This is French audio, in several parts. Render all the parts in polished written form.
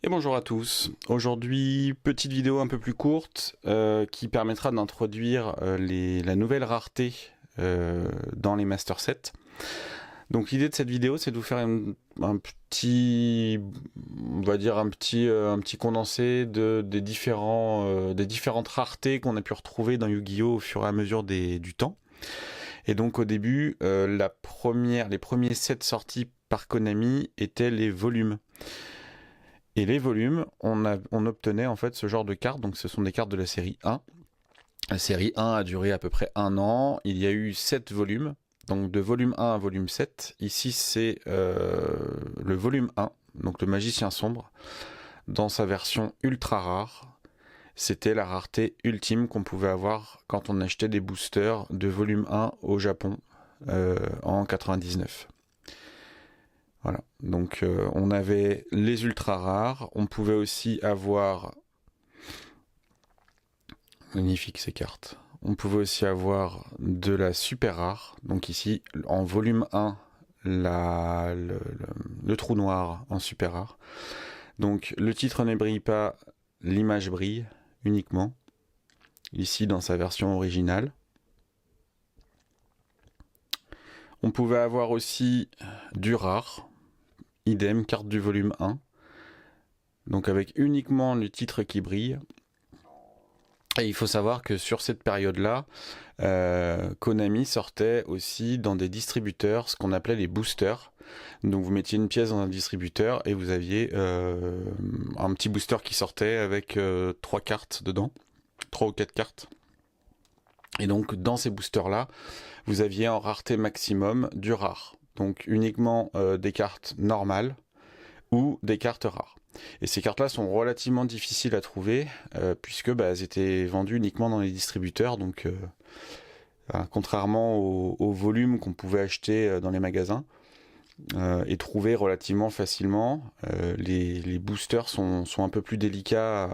Et bonjour à tous. Aujourd'hui, petite vidéo un peu plus courte qui permettra d'introduire la nouvelle rareté dans les master sets. Donc l'idée de cette vidéo, c'est de vous faire un petit, on va dire un petit condensé des différentes raretés qu'on a pu retrouver dans Yu-Gi-Oh au fur et à mesure du temps. Et donc au début, les premiers sets sortis par Konami étaient les volumes. Et les volumes, on obtenait en fait ce genre de cartes, donc ce sont des cartes de la série 1. La série 1 a duré à peu près 1 an, il y a eu 7 volumes, donc de volume 1 à volume 7. Ici c'est le volume 1, donc le Magicien Sombre, dans sa version ultra rare. C'était la rareté ultime qu'on pouvait avoir quand on achetait des boosters de volume 1 au Japon en 99. Voilà, donc on avait les ultra rares, on pouvait aussi avoir, magnifique ces cartes, on pouvait aussi avoir de la super rare, donc ici en volume 1, le trou noir en super rare. Donc le titre ne brille pas, l'image brille uniquement, ici dans sa version originale. On pouvait avoir aussi du rare, idem, carte du volume 1, donc avec uniquement le titre qui brille. Et il faut savoir que sur cette période-là, Konami sortait aussi dans des distributeurs ce qu'on appelait les boosters. Donc vous mettiez une pièce dans un distributeur et vous aviez un petit booster qui sortait avec 3 cartes dedans, 3 ou 4 cartes. Et donc dans ces boosters-là, vous aviez en rareté maximum du rare. Donc uniquement des cartes normales ou des cartes rares. Et ces cartes-là sont relativement difficiles à trouver puisque elles étaient vendues uniquement dans les distributeurs. Donc contrairement au volume qu'on pouvait acheter dans les magasins et trouver relativement facilement, les boosters sont un peu plus délicats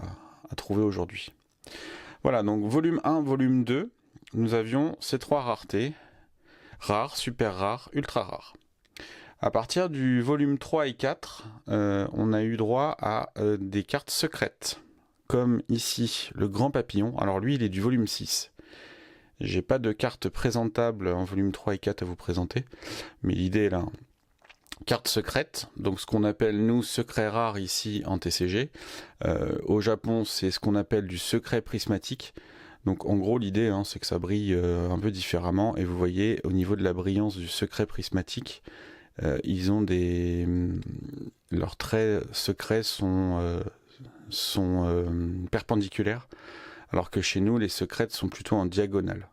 à trouver aujourd'hui. Voilà, donc volume 1, volume 2, nous avions ces 3 raretés. Rare, super rare, ultra rare. À partir du volume 3 et 4, on a eu droit à des cartes secrètes. Comme ici, le Grand Papillon. Alors lui, il est du volume 6. J'ai pas de carte présentable en volume 3 et 4 à vous présenter. Mais l'idée est là. Carte secrète, donc ce qu'on appelle nous secret rare ici en TCG. Au Japon, c'est ce qu'on appelle du secret prismatique. Donc en gros l'idée c'est que ça brille un peu différemment et vous voyez au niveau de la brillance du secret prismatique, ils ont leurs traits secrets sont perpendiculaires alors que chez nous les secrètes sont plutôt en diagonale.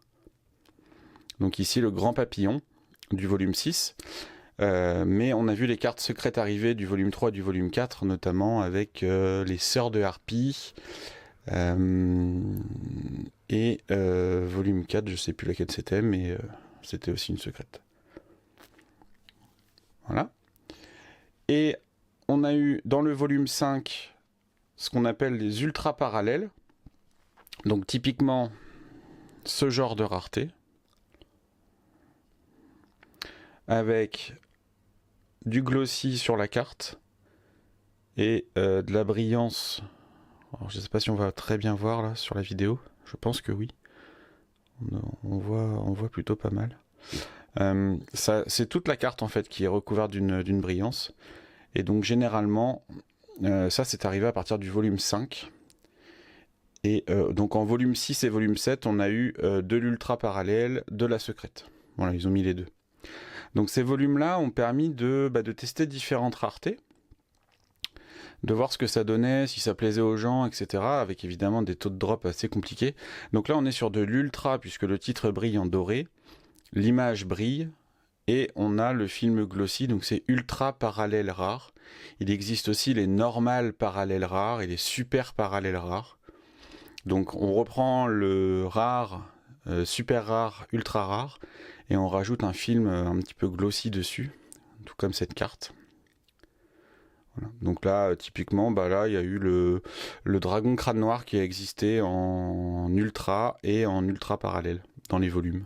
Donc ici le Grand Papillon du volume 6, mais on a vu les cartes secrètes arriver du volume 3 et du volume 4 notamment avec les Sœurs de Harpie. Et volume 4, je sais plus laquelle c'était, mais c'était aussi une secrète. Voilà. Et on a eu dans le volume 5 ce qu'on appelle les ultra parallèles. Donc typiquement ce genre de rareté. Avec du glossy sur la carte et de la brillance. Alors, je ne sais pas si on va très bien voir là sur la vidéo. Je pense que oui. On voit plutôt pas mal. C'est toute la carte en fait qui est recouverte d'une brillance. Et donc généralement, ça c'est arrivé à partir du volume 5. Et donc en volume 6 et volume 7, on a eu de l'ultra parallèle, de la secrète. Voilà, ils ont mis les deux. Donc ces volumes-là ont permis de tester différentes raretés, de voir ce que ça donnait, si ça plaisait aux gens, etc. Avec évidemment des taux de drop assez compliqués. Donc là on est sur de l'ultra puisque le titre brille en doré, l'image brille, et on a le film glossy, donc c'est ultra parallèle rare. Il existe aussi les normales parallèles rares et les super parallèles rares. Donc on reprend le rare, super rare, ultra rare, et on rajoute un film un petit peu glossy dessus, tout comme cette carte. Voilà. Donc là, typiquement, là, il y a eu le dragon crâne noir qui a existé en ultra et en ultra parallèle dans les volumes.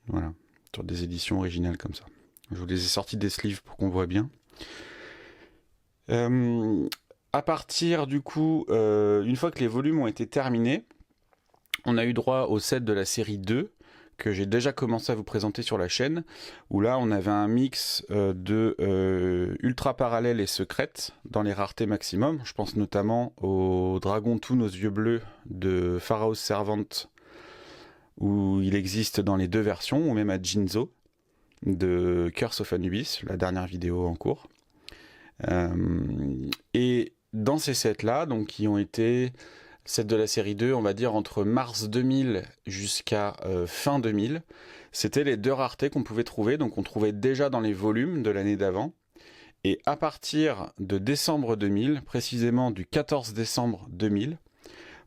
Voilà, sur des éditions originales comme ça. Je vous les ai sortis des sleeves pour qu'on voit bien. À partir du coup, une fois que les volumes ont été terminés, on a eu droit au set de la série 2, que j'ai déjà commencé à vous présenter sur la chaîne, où là on avait un mix de ultra parallèle et secrète dans les raretés maximum. Je pense notamment au Dragon Toon aux yeux bleus de Pharaoh's Servant, où il existe dans les deux versions, ou même à Jinzo de Curse of Anubis, la dernière vidéo en cours. Et dans ces sets-là, donc qui ont été sets de la série 2, on va dire entre mars 2000 jusqu'à fin 2000, c'était les deux raretés qu'on pouvait trouver, donc on trouvait déjà dans les volumes de l'année d'avant. Et à partir de décembre 2000, précisément du 14 décembre 2000,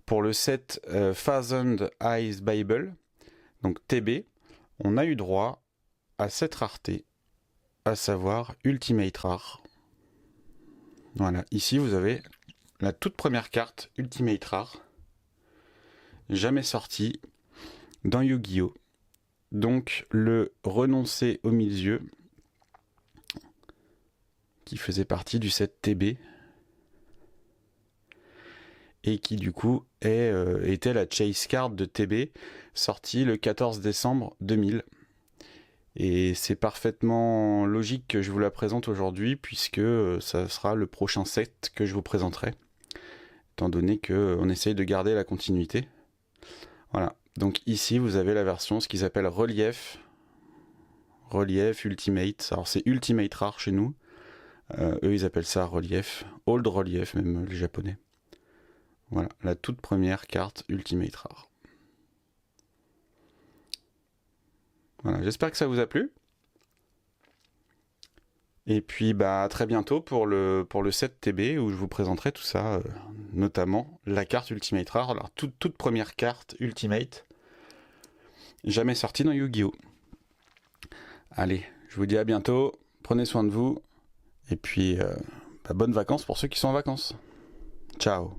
pour le set Thousand Eyes Bible, donc TB, on a eu droit à cette rareté, à savoir Ultimate Rare. Voilà, ici vous avez la toute première carte Ultimate Rare, jamais sortie dans Yu-Gi-Oh! Donc le renoncé au milieu, qui faisait partie du set TB, et qui du coup était la chase card de TB, sortie le 14 décembre 2000. Et c'est parfaitement logique que je vous la présente aujourd'hui, puisque ça sera le prochain set que je vous présenterai, étant donné qu'on essaye de garder la continuité. Voilà, donc ici vous avez la version, ce qu'ils appellent relief, ultimate, alors c'est ultimate rare chez nous, eux ils appellent ça relief, old relief même les japonais. Voilà, la toute première carte ultimate rare. Voilà, j'espère que ça vous a plu. Et puis bah à très bientôt pour le set TB où je vous présenterai tout ça, notamment la carte Ultimate Rare, alors toute première carte Ultimate, jamais sortie dans Yu-Gi-Oh! Allez, je vous dis à bientôt, prenez soin de vous, et puis bonnes vacances pour ceux qui sont en vacances. Ciao.